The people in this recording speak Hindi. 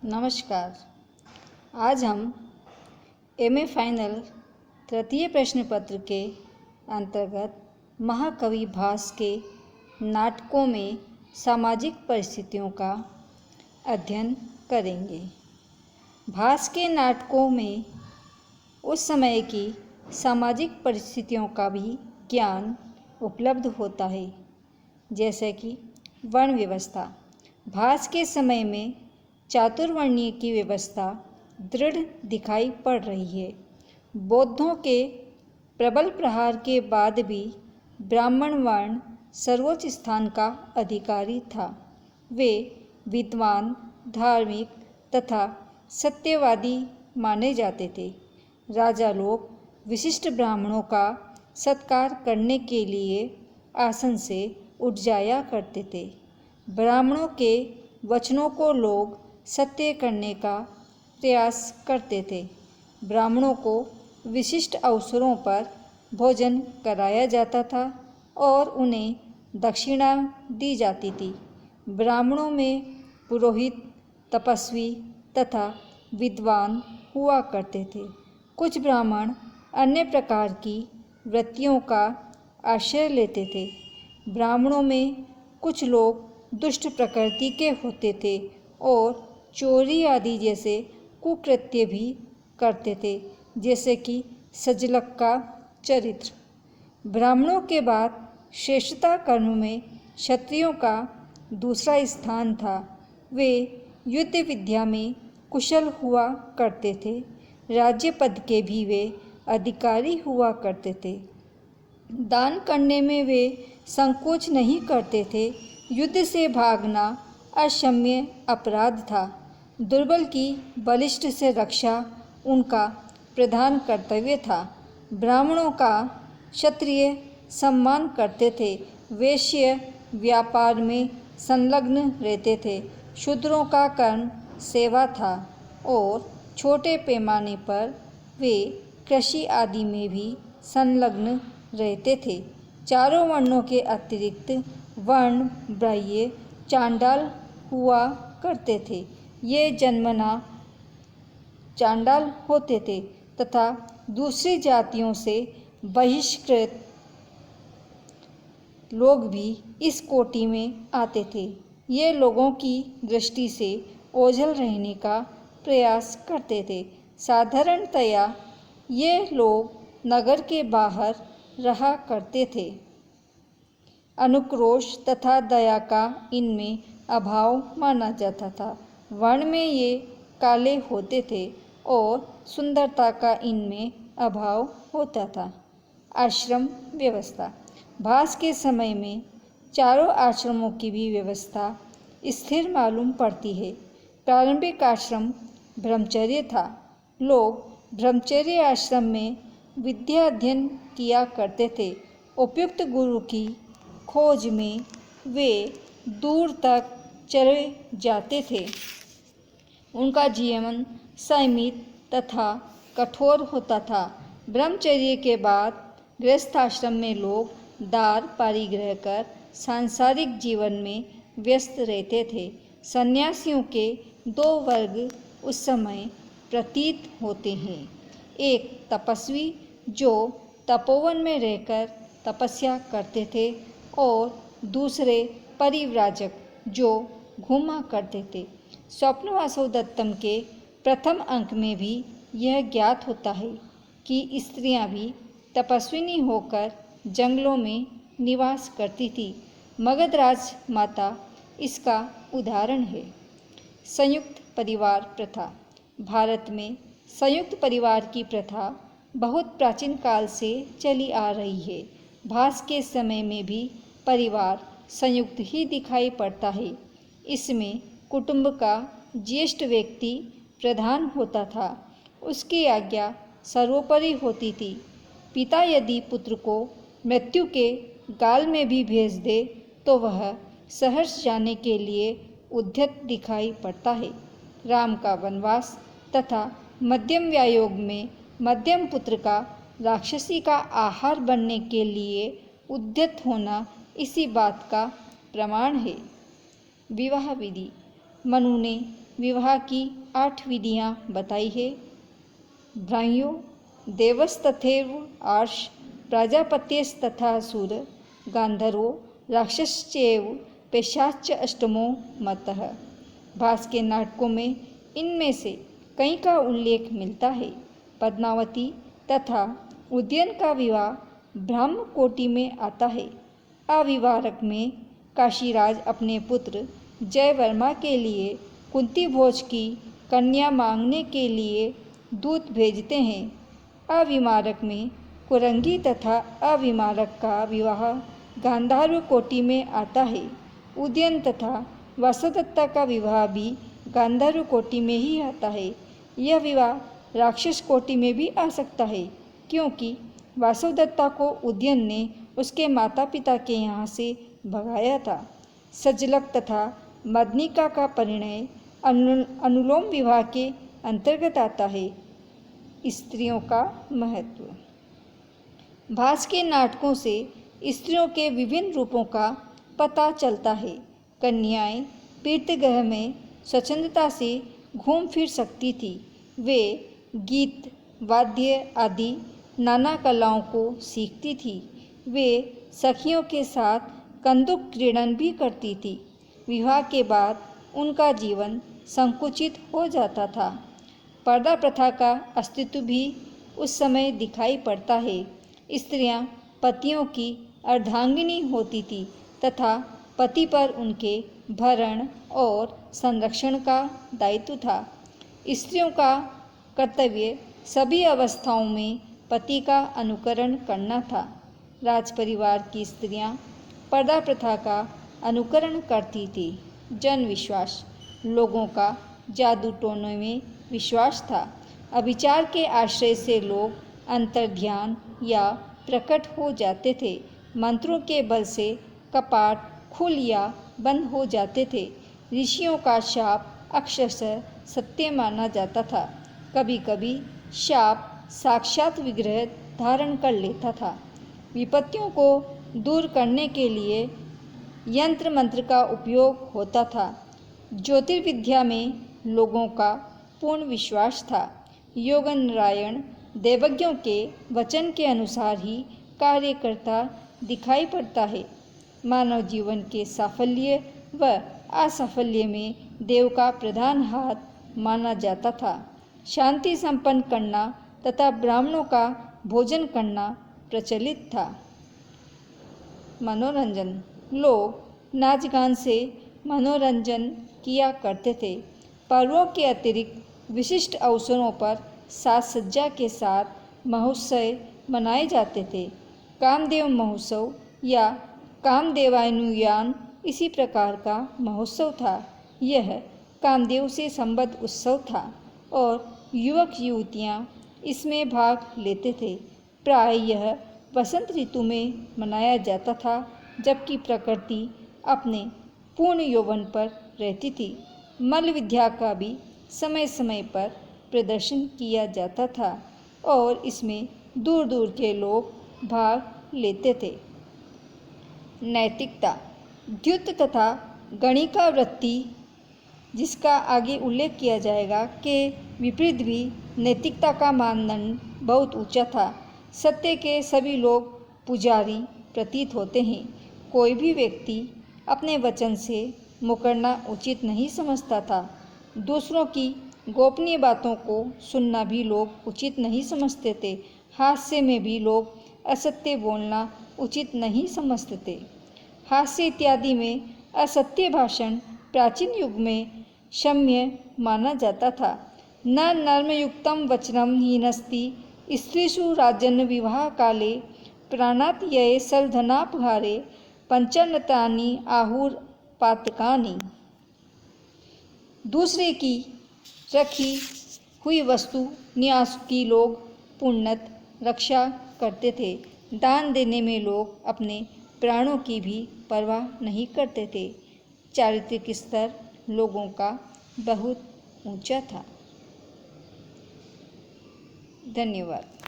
नमस्कार। आज हम एमए फाइनल तृतीय प्रश्न पत्र के अंतर्गत महाकवि भास के नाटकों में सामाजिक परिस्थितियों का अध्ययन करेंगे। भास के नाटकों में उस समय की सामाजिक परिस्थितियों का भी ज्ञान उपलब्ध होता है, जैसे कि वर्ण व्यवस्था। भास के समय में चातुर्वर्ण्य की व्यवस्था दृढ़ दिखाई पड़ रही है। बौद्धों के प्रबल प्रहार के बाद भी ब्राह्मण वर्ण सर्वोच्च स्थान का अधिकारी था। वे विद्वान, धार्मिक तथा सत्यवादी माने जाते थे। राजा लोग विशिष्ट ब्राह्मणों का सत्कार करने के लिए आसन से उठ जाया करते थे। ब्राह्मणों के वचनों को लोग सत्य करने का प्रयास करते थे। ब्राह्मणों को विशिष्ट अवसरों पर भोजन कराया जाता था और उन्हें दक्षिणा दी जाती थी। ब्राह्मणों में पुरोहित, तपस्वी तथा विद्वान हुआ करते थे। कुछ ब्राह्मण अन्य प्रकार की वृत्तियों का आश्रय लेते थे। ब्राह्मणों में कुछ लोग दुष्ट प्रकृति के होते थे और चोरी आदि जैसे कुकृत्य भी करते थे, जैसे कि सजलक का चरित्र। ब्राह्मणों के बाद श्रेष्ठता कर्म में क्षत्रियों का दूसरा स्थान था। वे युद्ध विद्या में कुशल हुआ करते थे। राज्य पद के भी वे अधिकारी हुआ करते थे। दान करने में वे संकोच नहीं करते थे। युद्ध से भागना अक्षम्य अपराध था। दुर्बल की बलिष्ठ से रक्षा उनका प्रधान कर्तव्य था। ब्राह्मणों का क्षत्रिय सम्मान करते थे। वैश्य व्यापार में संलग्न रहते थे। शूद्रों का कर्म सेवा था और छोटे पैमाने पर वे कृषि आदि में भी संलग्न रहते थे। चारों वर्णों के अतिरिक्त वर्ण ब्राह्य चांडाल हुआ करते थे। ये जन्मना चांडाल होते थे तथा दूसरी जातियों से बहिष्कृत लोग भी इस कोटि में आते थे। ये लोगों की दृष्टि से ओझल रहने का प्रयास करते थे। साधारणतया ये लोग नगर के बाहर रहा करते थे। अनुक्रोश तथा दया का इनमें अभाव माना जाता था। वर्ण में ये काले होते थे और सुंदरता का इनमें अभाव होता था। आश्रम व्यवस्था। भास के समय में चारों आश्रमों की भी व्यवस्था स्थिर मालूम पड़ती है। प्रारंभिक आश्रम ब्रह्मचर्य था। लोग ब्रह्मचर्य आश्रम में विद्या अध्ययन किया करते थे। उपयुक्त गुरु की खोज में वे दूर तक चले जाते थे। उनका जीवन संयमित तथा कठोर होता था। ब्रह्मचर्य के बाद गृहस्थाश्रम में लोग दार परिग्रह कर सांसारिक जीवन में व्यस्त रहते थे। सन्यासियों के दो वर्ग उस समय प्रतीत होते हैं। एक तपस्वी जो तपोवन में रहकर तपस्या करते थे और दूसरे परिव्राजक जो घूमा करते थे। स्वप्नवासव दत्तम के प्रथम अंक में भी यह ज्ञात होता है कि स्त्रियां भी तपस्विनी होकर जंगलों में निवास करती थी। मगधराज माता इसका उदाहरण है। संयुक्त परिवार प्रथा। भारत में संयुक्त परिवार की प्रथा बहुत प्राचीन काल से चली आ रही है। भास के समय में भी परिवार संयुक्त ही दिखाई पड़ता है। इसमें कुटुंब का ज्येष्ठ व्यक्ति प्रधान होता था। उसकी आज्ञा सर्वोपरि होती थी। पिता यदि पुत्र को मृत्यु के गाल में भी भेज दे तो वह सहर्ष जाने के लिए उद्यत दिखाई पड़ता है। राम का वनवास तथा मध्यम व्यायोग में मध्यम पुत्र का राक्षसी का आहार बनने के लिए उद्यत होना इसी बात का प्रमाण है। विवाह विधि। मनु ने विवाह की 8 विधियां बताई है। भ्रांयो देवस्तथैव आर्ष प्राजापत्यस्तथा सूर गांधर्वो राक्षसश्चैव पेशाच्च अष्टमो मतः। भास के नाटकों में इनमें से कई का उल्लेख मिलता है। पद्मावती तथा उदयन का विवाह ब्राह्म कोटि में आता है। अविवाहक में काशीराज अपने पुत्र जयवर्मा के लिए कुंती भोज की कन्या मांगने के लिए दूत भेजते हैं। अविवाहक में कुरंगी तथा अविवाहक का विवाह गांधार्व कोटि में आता है। उदयन तथा वासुदत्ता का विवाह भी गांधार्व कोटि में ही आता है। यह विवाह राक्षस कोटि में भी आ सकता है, क्योंकि वासुदत्ता को उदयन ने उसके माता पिता के यहाँ से भगाया था। सजलक तथा मदनिका का परिणय अनुलोम विवाह के अंतर्गत आता है। स्त्रियों का महत्व। भास के नाटकों से स्त्रियों के विभिन्न रूपों का पता चलता है। कन्याएं पीतगृह में स्वच्छंदता से घूम फिर सकती थी। वे गीत वाद्य आदि नाना कलाओं को सीखती थी। वे सखियों के साथ कंदुक क्रीड़न भी करती थी। विवाह के बाद उनका जीवन संकुचित हो जाता था। पर्दा प्रथा का अस्तित्व भी उस समय दिखाई पड़ता है। स्त्रियां पतियों की अर्धांगिनी होती थी तथा पति पर उनके भरण और संरक्षण का दायित्व था। स्त्रियों का कर्तव्य सभी अवस्थाओं में पति का अनुकरण करना था। राजपरिवार की स्त्रियां पर्दा प्रथा का अनुकरण करती थी। जन विश्वास। लोगों का जादू टोने में विश्वास था। अभिचार के आश्रय से लोग अंतर्ध्यान या प्रकट हो जाते थे। मंत्रों के बल से कपाट खुल या बंद हो जाते थे। ऋषियों का शाप अक्षरशः सत्य माना जाता था। कभी कभी शाप साक्षात विग्रह धारण कर लेता था। विपत्तियों को दूर करने के लिए यंत्र मंत्र का उपयोग होता था। ज्योतिर्विद्या में लोगों का पूर्ण विश्वास था। योगनारायण देवज्ञों के वचन के अनुसार ही कार्य करता दिखाई पड़ता है। मानव जीवन के साफल्य व असाफल्य में देव का प्रधान हाथ माना जाता था। शांति संपन्न करना तथा ब्राह्मणों का भोजन करना प्रचलित था। मनोरंजन। लोग नाच गान से मनोरंजन किया करते थे। पर्वों के अतिरिक्त विशिष्ट अवसरों पर साज सज्जा के साथ महोत्सव मनाए जाते थे। कामदेव महोत्सव या कामदेवानुयान इसी प्रकार का महोत्सव था। यह कामदेव से संबद्ध उत्सव था और युवक युवतियां इसमें भाग लेते थे। प्राय यह वसंत ऋतु में मनाया जाता था, जबकि प्रकृति अपने पूर्ण यौवन पर रहती थी। मल्ल विद्या का भी समय समय पर प्रदर्शन किया जाता था और इसमें दूर दूर के लोग भाग लेते थे। नैतिकता। द्युत तथा गणिका वृत्ति, जिसका आगे उल्लेख किया जाएगा, के विपरीत भी नैतिकता का मानदंड बहुत ऊंचा था। सत्य के सभी लोग पुजारी प्रतीत होते हैं। कोई भी व्यक्ति अपने वचन से मुकरना उचित नहीं समझता था। दूसरों की गोपनीय बातों को सुनना भी लोग उचित नहीं समझते थे। हास्य में भी लोग असत्य बोलना उचित नहीं समझते थे। हास्य इत्यादि में असत्य भाषण प्राचीन युग में क्षम्य माना जाता था। न नर्मयुक्तं वचनं हीनस्ति स्त्रीषु राजन् विवाह काले प्राणात्यये सर्वधनापहारे पंचानतानि आहुर्पातकानि। दूसरे की रखी हुई वस्तु न्यास की लोग पुण्यत रक्षा करते थे। दान देने में लोग अपने प्राणों की भी परवाह नहीं करते थे। चारित्रिक स्तर लोगों का बहुत ऊंचा था। धन्यवाद।